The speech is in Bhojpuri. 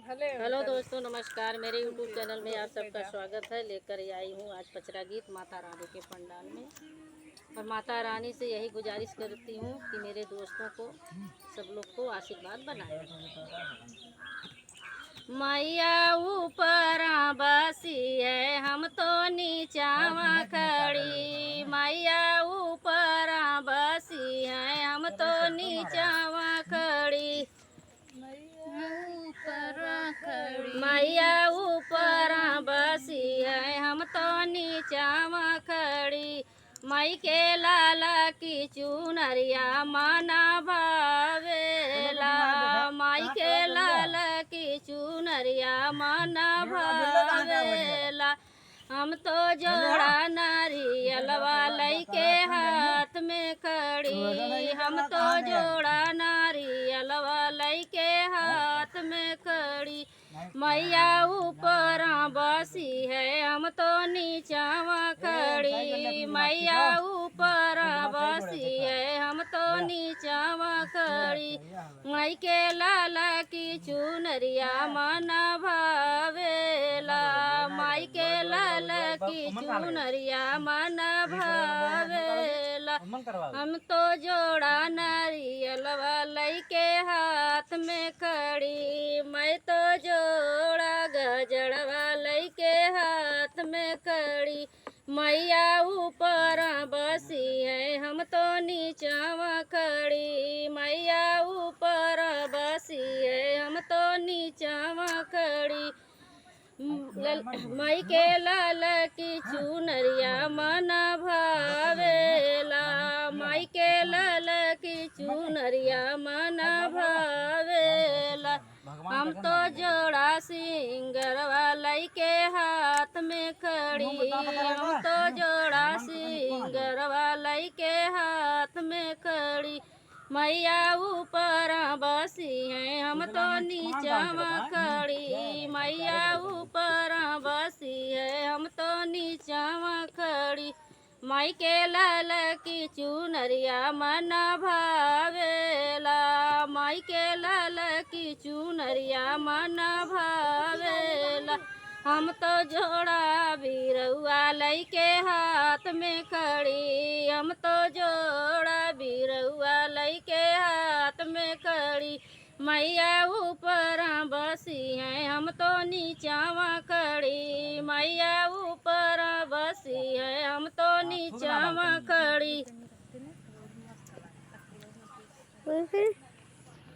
हेलो दोस्तों, नमस्कार। मेरे यूट्यूब चैनल में आप सबका स्वागत है। लेकर आई हूँ आज पचरा गीत माता रानी के पंडाल में। और माता रानी से यही गुजारिश करती हूँ कि मेरे दोस्तों को, सब लोग को आशीर्वाद बनाए। मैया ऊपर बसी है, हम तो नीचावा खड़ी। मैया ऊपर बसी है, हम तो नीचावा खड़ी। मैया ऊपर बसी है, हम तो नीचावा खड़ी। मई के लाला की चुनरिया माना भावेला। माई के लाला की चुनरिया माना भावेला। हम तो जोड़ा नारियलवा लइके हाथ में खड़ी। हम तो जोड़ा नारियलवा लइके हाथ में खड़ी। मैया ऊपर बसी है, हम तो नीचावा खड़ी। मैया ऊपर बसी है, हम तो नीचावा खड़ी। माई के लाला की चुनरिया माना भावेला। माई के लाला की चुनरिया माना भावेला। हम तो जोड़ा नारियलवा लइके हाथ में खड़ी। मैं तो जोड़ा गजड़वा लइके हाथ में खड़ी। मैया ऊपर बसी है, हम तो नीचावा खड़ी। मैया ऊपर बसी है, हम तो नीचावा खड़ी। माई के लाला की चुनरिया माना भावेला। माई के लाला की चुनरिया माना भावेला। हम तो जोड़ा सिंगरवा लइके हाथ में खड़ी। हम तो जोड़ा सिंगरवा लइके हाथ में खड़ी। मैया ऊपर बसी है, हम तो नीचावा खड़ी। मैया ऊपर बसी है, हम तो नीचावा खड़ी। माई के लाला की चुनरिया माना भावेला। माई के लाला की चुनरिया माना भावेला। हम तो जोड़ा बिरउआ लइके हाथ में खड़ी। हम तो जोड़ा बिरउआ लइके हाथ में खड़ी। मैया ऊपर बसी है, हम तो नीचावा खड़ी। मैया ऊपर बसी है, हम तो नीचावा खड़ी।